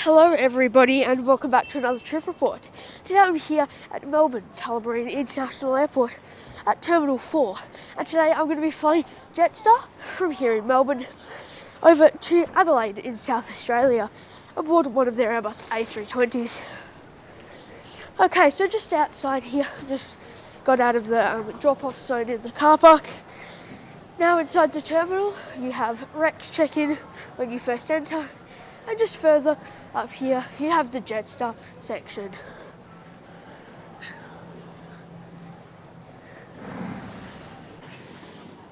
Hello everybody and welcome back to another trip report. Today I'm here at Melbourne Tullamarine International Airport at Terminal 4 and today I'm going to be flying Jetstar from here in Melbourne over to Adelaide in South Australia aboard one of their Airbus A320s. Okay, so just outside here, just got out of the drop-off zone in the car park. Now inside the terminal you have Rex check-in when you first enter. And just further up here, you have the Jetstar section.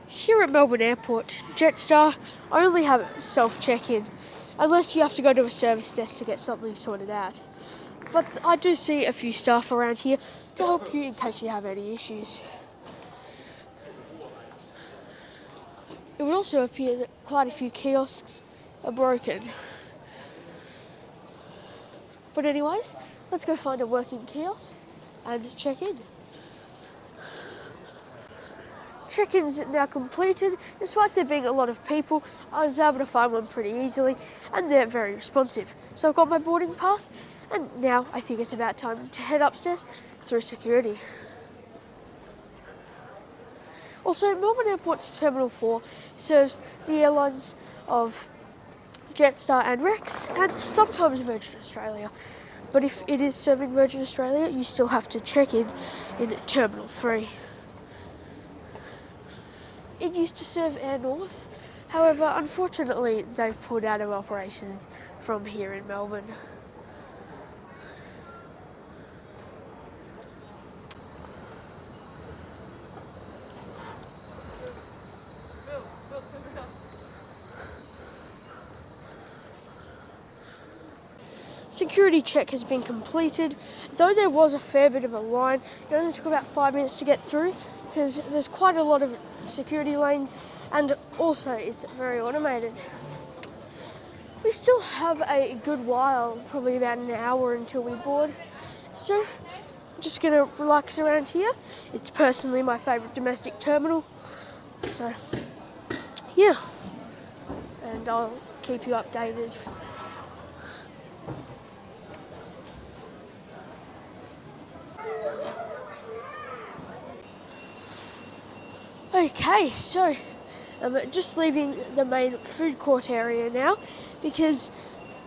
Here at Melbourne Airport, Jetstar only have self-check-in, unless you have to go to a service desk to get something sorted out. But I do see a few staff around here to help you in case you have any issues. It would also appear that quite a few kiosks are broken. But anyways, let's go find a working kiosk and check in. Check-in's now completed. Despite there being a lot of people, I was able to find one pretty easily and they're very responsive. So I've got my boarding pass and now I think it's about time to head upstairs through security. Also, Melbourne Airport's Terminal 4 serves the airlines of Jetstar and Rex, and sometimes Virgin Australia. But if it is serving Virgin Australia, you still have to check in Terminal 3. It used to serve Air North, however, unfortunately, they've pulled out of operations from here in Melbourne. Security check has been completed. Though there was a fair bit of a line, it only took about 5 minutes to get through because there's quite a lot of security lanes and also it's very automated. We still have a good while, probably about an hour until we board. So I'm just going to relax around here. It's personally my favourite domestic terminal. So yeah, and I'll keep you updated. Okay, so I'm just leaving the main food court area now because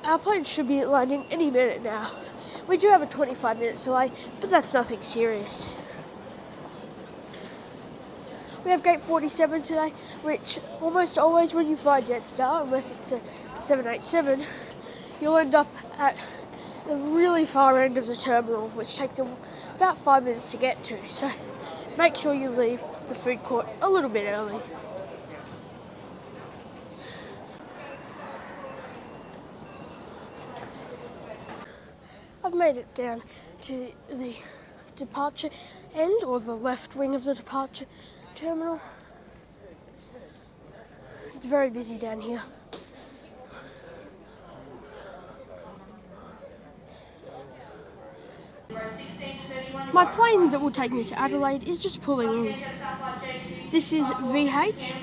our plane should be landing any minute now. We do have a 25-minute delay, but that's nothing serious. We have gate 47 today, which almost always when you fly Jetstar, unless it's a 787, you'll end up at the really far end of the terminal, which takes about 5 minutes to get to. So make sure you leave the food court a little bit early. I've made it down to the departure end, or the left wing of the departure terminal. It's very busy down here. My plane that will take me to Adelaide is just pulling in. This is VH-YXV.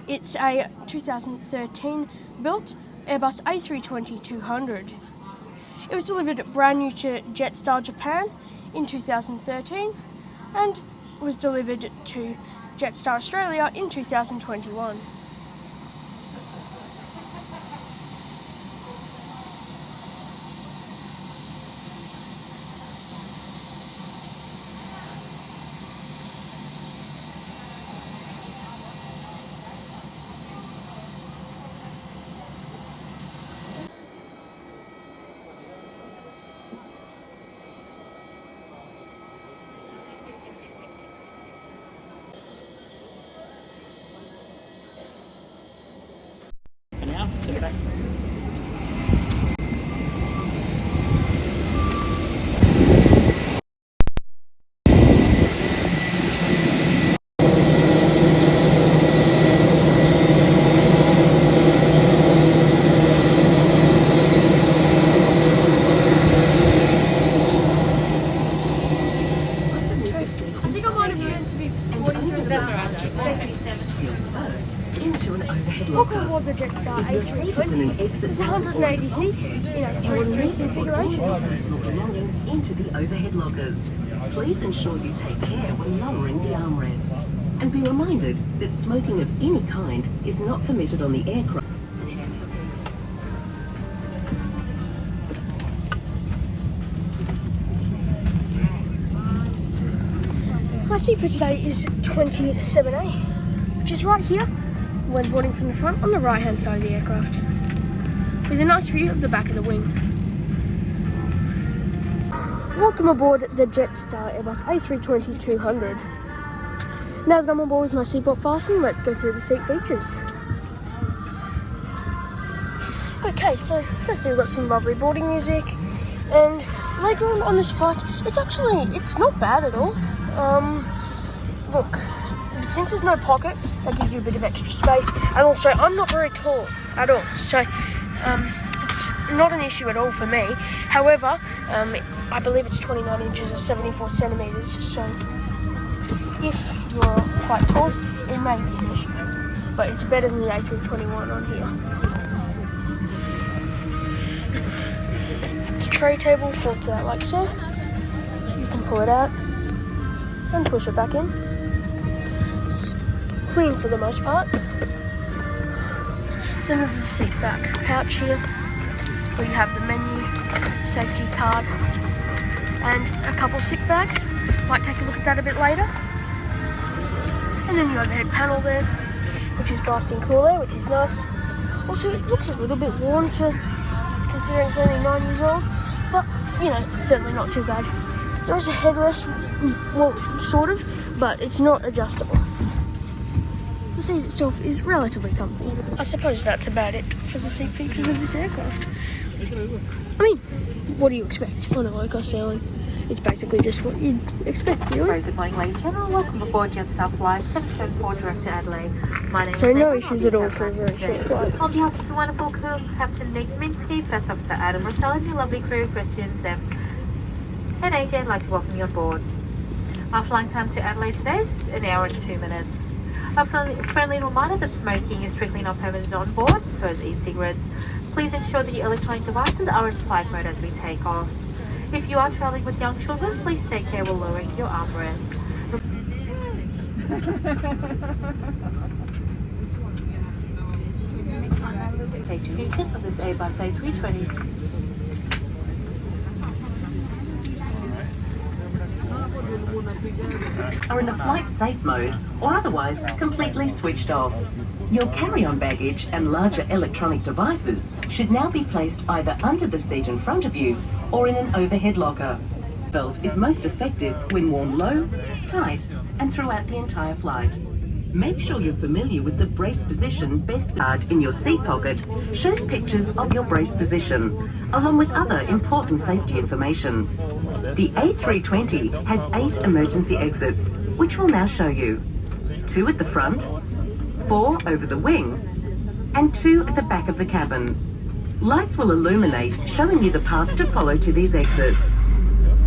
It's a 2013 built Airbus A320-200. It was delivered brand new to Jetstar Japan in 2013 and was delivered to Jetstar Australia in 2021. Welcome aboard the Jetstar A320. There's 180 seats in a 3-3 configuration. Belongings into the overhead lockers. Please ensure you take care when lowering the armrest. And be reminded that smoking of any kind is not permitted on the aircraft. My seat for today is 27A, which is right here when boarding from the front on the right hand side of the aircraft, with a nice view of the back of the wing. Welcome aboard the Jetstar Airbus A320-200. Now that I'm on board with my seatbelt fastened, let's go through the seat features. Okay, so firstly we've got some lovely boarding music, and legroom on this flight, it's not bad at all. Look, since there's no pocket, that gives you a bit of extra space, and also I'm not very tall at all, so it's not an issue at all for me. However, I believe it's 29 inches or 74 centimeters, so if you're quite tall, it may be an issue, but it's better than the A321 on here. The tray table folds out like so. You can pull it out and push it back in. It's clean for the most part. Then there's a seat back pouch here where you have the menu, safety card, and a couple sick bags. Might take a look at that a bit later. And then the overhead panel there, which is blasting cool air, which is nice. Also, it looks a little bit worn considering it's only 9 years old, but you know, certainly not too bad. There is a headrest, well, sort of, but it's not adjustable. The seat itself is relatively comfy. I suppose that's about it for the seat features of this aircraft. I mean, what do you expect on a low-cost airline? It's basically just what you'd expect, really. Good morning, ladies and gentlemen. Welcome aboard Jetstar Flight 774 direct to Adelaide. My name is So no Nathan. issues at all for a very short flight. On behalf of the wonderful crew, Captain Nick Minty, First Officer Adam Russell, and your lovely crew, Christian, Steph, and AJ, I'd like to welcome you on board. Our flying time to Adelaide today is 1 hour and 2 minutes. A friendly reminder that smoking is strictly not permitted on board, so is e-cigarettes. Please ensure that your electronic devices are in flight mode as we take off. If you are travelling with young children, please take care while lowering your armrest. Take 2 inches of this Airbus A320. Are in a flight safe mode or otherwise completely switched off. Your carry-on baggage and larger electronic devices should now be placed either under the seat in front of you or in an overhead locker. Belt is most effective when worn low, tight, and throughout the entire flight. Make sure you're familiar with the brace position. Best card in your seat pocket shows pictures of your brace position, along with other important safety information. The A320 has 8 emergency exits, which we'll now show you. 2 at the front, 4 over the wing, and 2 at the back of the cabin. Lights will illuminate, showing you the path to follow to these exits.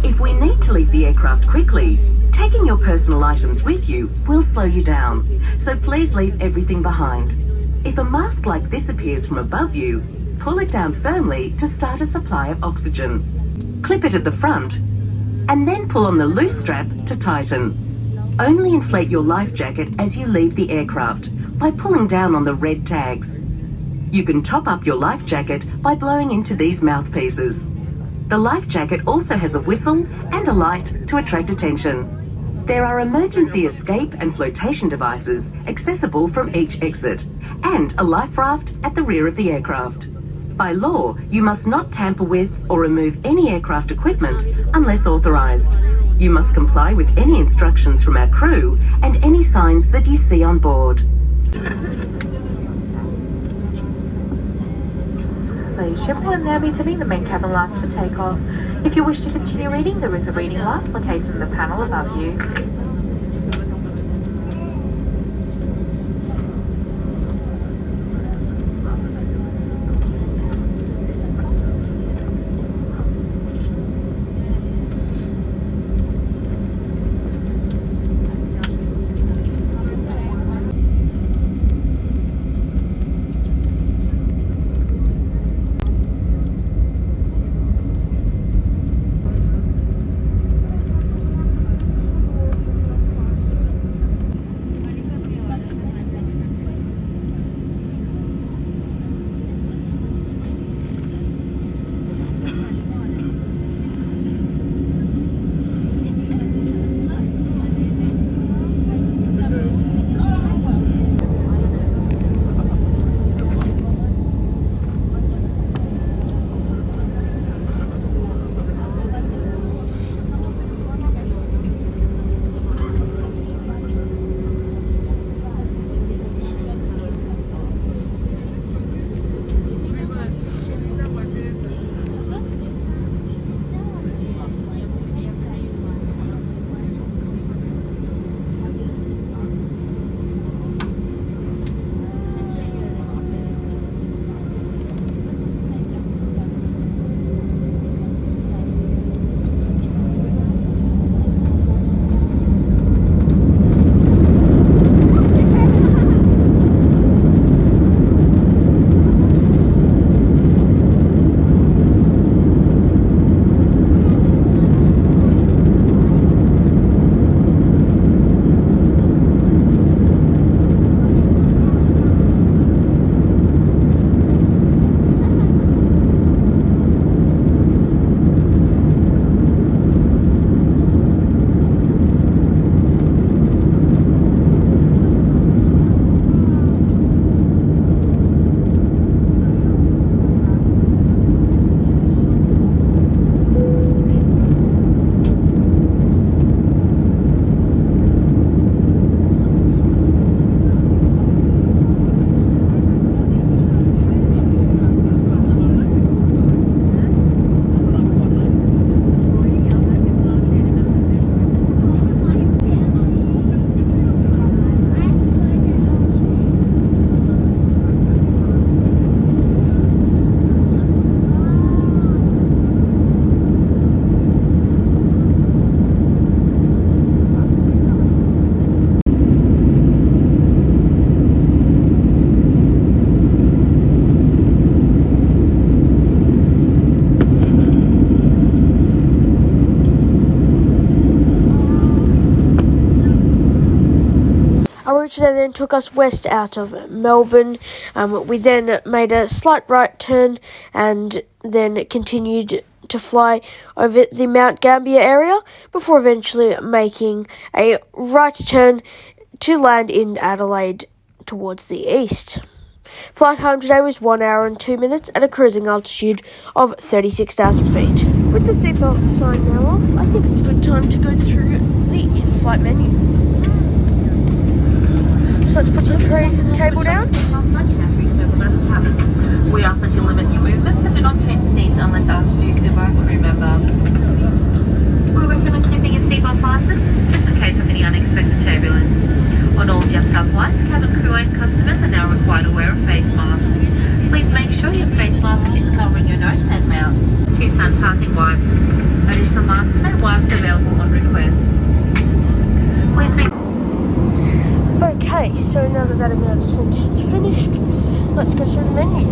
If we need to leave the aircraft quickly, taking your personal items with you will slow you down, so please leave everything behind. If a mask like this appears from above you, pull it down firmly to start a supply of oxygen. Clip it at the front, and then pull on the loose strap to tighten. Only inflate your life jacket as you leave the aircraft by pulling down on the red tags. You can top up your life jacket by blowing into these mouthpieces. The life jacket also has a whistle and a light to attract attention. There are emergency escape and flotation devices accessible from each exit, and a life raft at the rear of the aircraft. By law, you must not tamper with or remove any aircraft equipment unless authorised. You must comply with any instructions from our crew and any signs that you see on board. The ship will now be dimming the main cabin lights for takeoff. If you wish to continue reading, there is a reading light located in the panel above you. today then took us west out of Melbourne. We then made a slight right turn and then continued to fly over the Mount Gambier area before eventually making a right turn to land in Adelaide towards the east. Flight time today was 1 hour and 2 minutes at a cruising altitude of 36,000 feet. With the seatbelt sign now off, I think it's a good time to go through the in-flight menu. So let's put the tray table down. We ask that you limit your movement and do not change seats unless asked to do so by a crew member. We recommend keeping your seatbelt fastened just in case of any unexpected turbulence. On all Jetstar flights, cabin crew and customers are now required to wear a face mask. Please make sure your face mask is covering your nose and mouth. 2 sanitizing wipes. Additional masks and wipes available on request. Please make... Okay, so now that announcement is finished, let's go through the menu.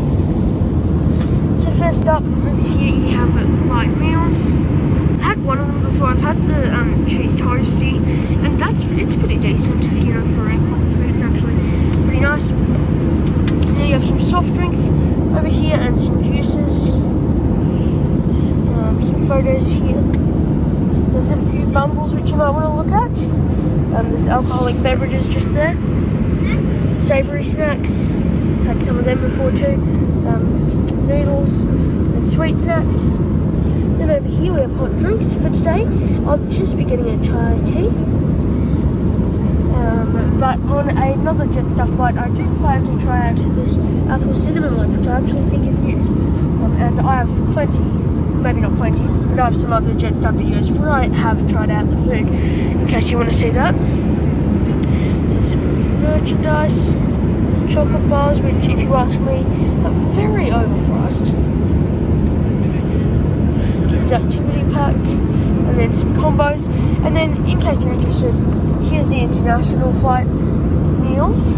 So first up, over here you have light meals. I've had one of them before. I've had the cheese toasty, and it's pretty decent, you know, for airport food. It's actually pretty nice. Then you have some soft drinks over here and some juices. Some photos here. There's a few bundles which you might want to look at. There's alcoholic beverages just there. Savoury snacks. Had some of them before too. Noodles and sweet snacks. Then over here we have hot drinks for today. I'll just be getting a chai tea. But on another Jetstar flight, I do plan to try out this apple cinnamon loaf, which I actually think is new. And I have plenty, maybe not plenty, but I have some other Jetstar videos where I have tried out the food, in case you want to see that. There's merchandise, chocolate bars, which, if you ask me, are very overpriced. Kids activity pack, and then some combos. And then, in case you're interested, here's the international flight meals,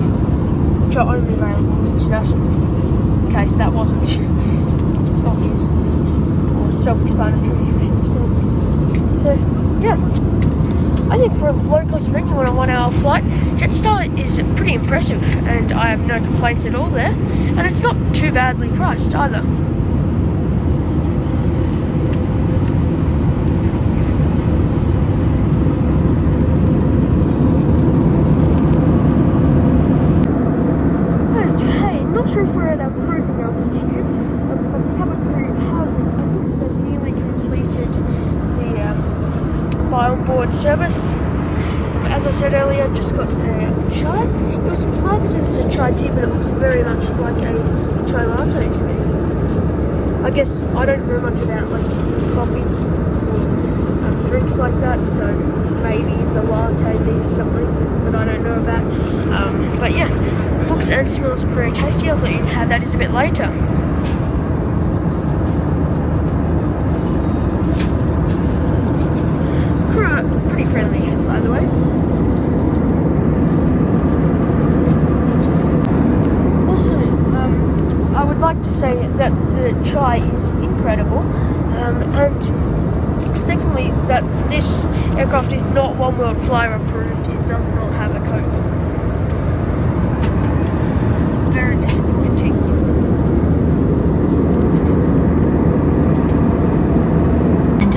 which are only available international, in case that wasn't obvious or self-explanatory, I should have said. So, yeah. I think for a low-cost menu on a 1 hour flight, Jetstar is pretty impressive, and I have no complaints at all there. And it's not too badly priced either. Okay, not sure if we're at our cruising altitude, but the cabin crew have, I think they've nearly completed the buy on board service. As I said earlier, just got a chai. It was marketed as a chai tea, but it looks very much like a chai latte to me. I guess I don't know much about like coffees or drinks like that, so maybe the latte means something that I don't know about. But yeah, looks and smells very tasty. I'll let you know how that is a bit later. Pretty friendly, by the way. Also, I would like to say that the chai is incredible, and secondly, that this aircraft is not One World Flyer approved. It does not have a code book. Very disappointing.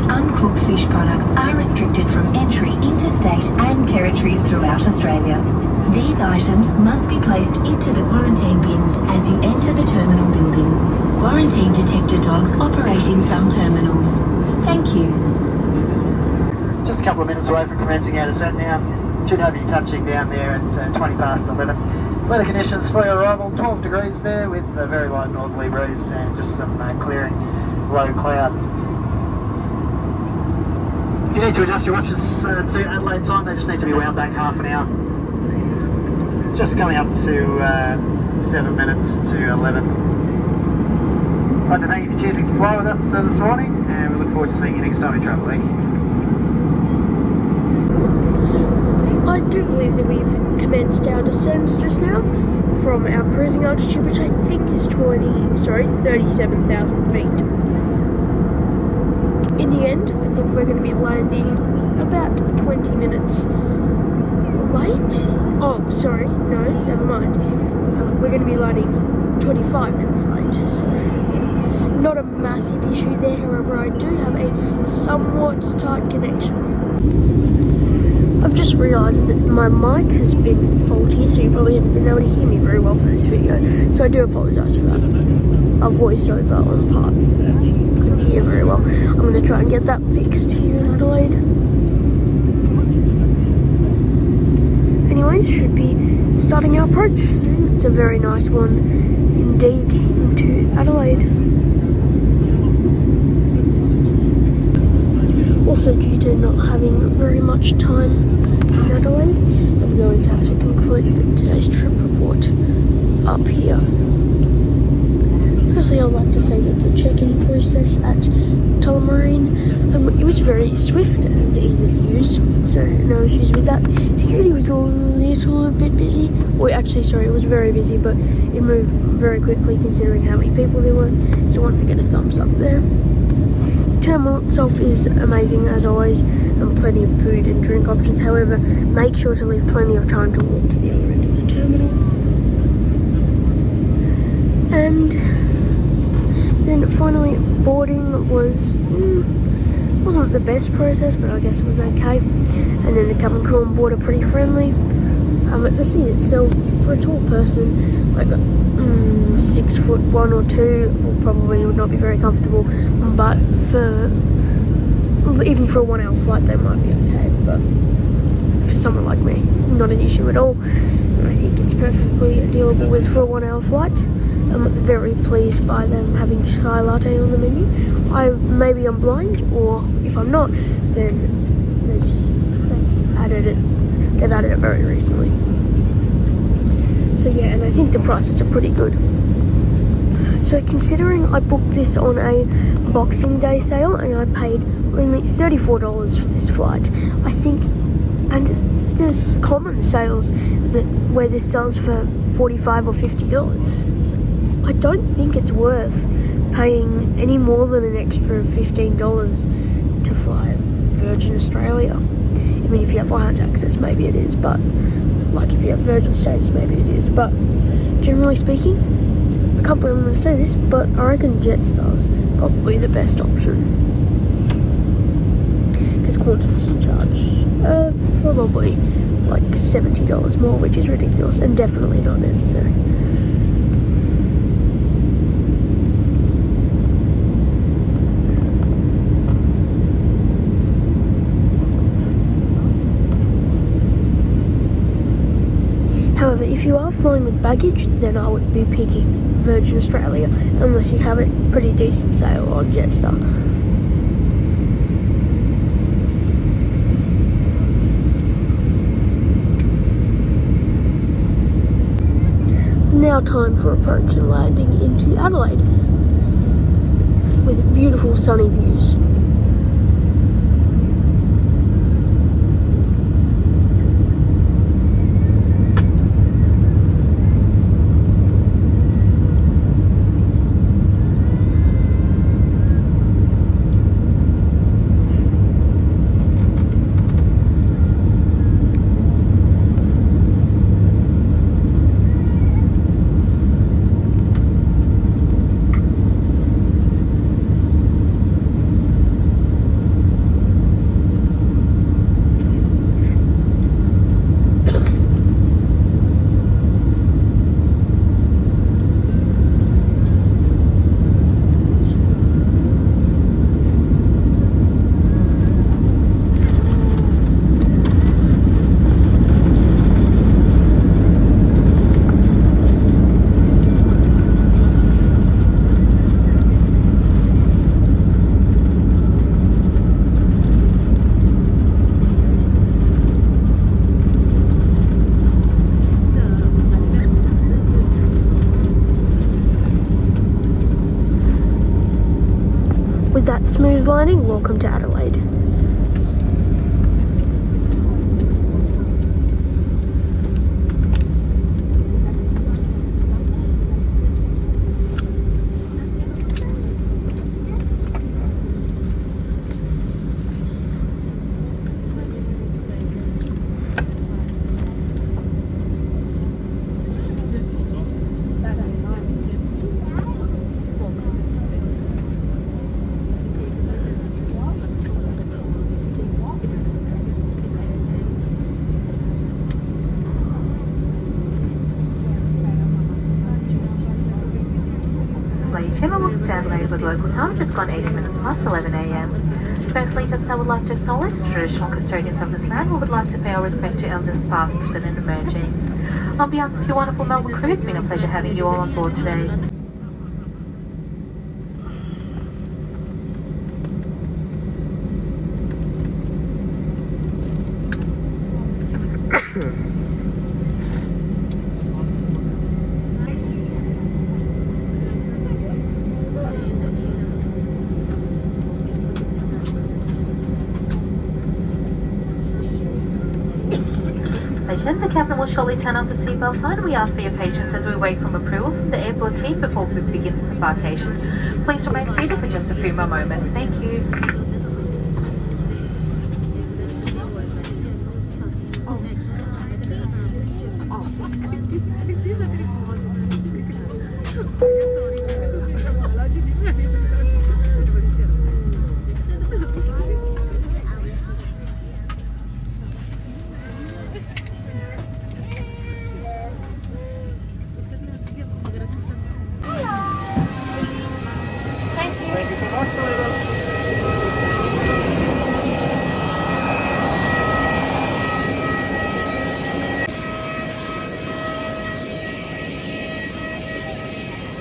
Uncooked fish products are restricted from entry into state and territories throughout Australia. These items must be placed into the quarantine bins as you enter the terminal building. Quarantine detector dogs operate in some terminals. Thank you. Just a couple of minutes away from commencing our descent now. Should have you touching down there at 20 past 11. Weather conditions for your arrival, 12 degrees there with a very light northerly breeze and just some clearing low cloud. You need to adjust your watches to Adelaide time. They just need to be wound back half an hour. Just coming up to 7 minutes to 11. I'd like to thank you for choosing to fly with us this morning, and we look forward to seeing you next time we travel. Thank you. I do believe that we've commenced our descents just now from our cruising altitude, which I think is 37,000 feet. In the end, I think we're going to be landing about 20 minutes late. Oh, sorry, no, never mind. We're going to be landing 25 minutes late, so yeah, not a massive issue there. However, I do have a somewhat tight connection. I've just realised that my mic has been faulty, so you probably haven't been able to hear me very well for this video, so I do apologise for that. A voiceover on parts that you couldn't hear very well. I'm going to try and get that fixed here in Adelaide. Anyways, should be starting our approach soon. It's a very nice one indeed into Adelaide. Also, due to not having very much time in Adelaide, I'm going to have to conclude today's trip report up here. Firstly, I'd like to say that the check-in process at Tullamarine, it was very swift and easy to use, so no issues with that. Security was a little bit busy. Well, actually, sorry, it was very busy, but it moved very quickly considering how many people there were, so once again, a thumbs up there. The terminal itself is amazing as always, and plenty of food and drink options. However, make sure to leave plenty of time to walk to the other end of the terminal. And then finally, boarding wasn't the best process, but I guess it was okay. And then the cabin crew on board are pretty friendly. The seat itself, for a tall person, like 6'1" or 2, probably would not be very comfortable. But even for a 1 hour flight, they might be okay. But for someone like me, not an issue at all. And I think it's perfectly dealable with for a 1 hour flight. I'm very pleased by them having chai latte on the menu. Maybe I'm blind, or if I'm not, then they've added it very recently. So yeah, and I think the prices are pretty good. So considering I booked this on a Boxing Day sale and I paid only $34 for this flight, I think, and there's common sales where this sells for $45 or $50. So I don't think it's worth paying any more than an extra $15 to fly Virgin Australia. I mean, if you have lounge access, maybe it is, but like if you have Virgin status, maybe it is. But generally speaking, I can't believe I'm going to say this, but I reckon Jetstar's probably the best option. Because Qantas charge probably like $70 more, which is ridiculous and definitely not necessary. However, if you are flying with baggage, then I would be picking Virgin Australia, unless you have a pretty decent sale on Jetstar. Now time for approach and landing into Adelaide, with beautiful sunny views. With that smooth landing, welcome to Adelaide. and welcome to Adelaide with local time, just gone 18 minutes past 11 a.m. Firstly, Jetstar would like to acknowledge the traditional custodians of this land. We would like to pay our respect to elders past, present and emerging. On behalf of your wonderful Melbourne crew, it's been a pleasure having you all on board today. The captain will shortly turn off the seatbelt sign. We ask for your patience as we wait for approval from the airport team before we begin disembarkation. Please remain seated for just a few more moments. Thank you.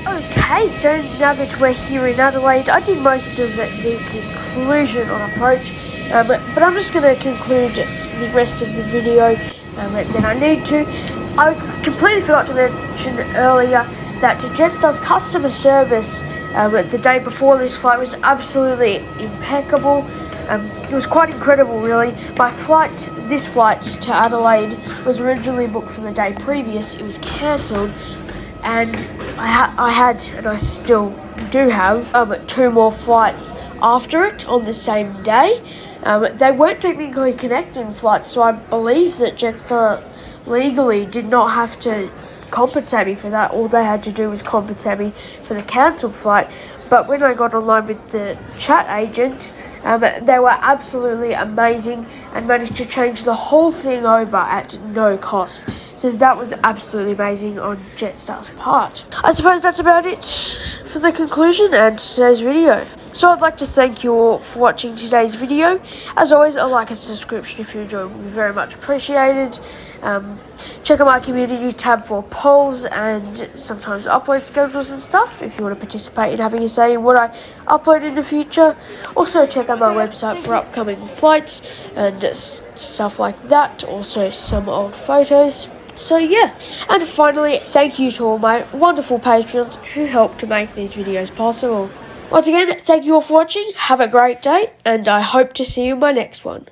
Okay, so now that we're here in Adelaide, I did most of the conclusion on approach, but I'm just going to conclude the rest of the video that I need to. I completely forgot to mention earlier that Jetstar's customer service the day before this flight was absolutely impeccable. It was quite incredible, really. This flight to Adelaide was originally booked for the day previous. It was cancelled, and I had, and I still do have, 2 more flights after it on the same day. They weren't technically connecting flights, so I believe that Jetstar legally did not have to compensate me for that. All they had to do was compensate me for the cancelled flight. But when I got online with the chat agent, they were absolutely amazing and managed to change the whole thing over at no cost. So that was absolutely amazing on Jetstar's part. I suppose that's about it for the conclusion and today's video. So I'd like to thank you all for watching today's video. As always, a like and subscription if you enjoyed would be very much appreciated. Check out my community tab for polls and sometimes upload schedules and stuff if you want to participate in having a say in what I upload in the future. Also check out my website for upcoming flights and stuff like that. Also some old photos. So yeah, and finally, thank you to all my wonderful patrons who helped to make these videos possible. Once again, thank you all for watching, have a great day, and I hope to see you in my next one.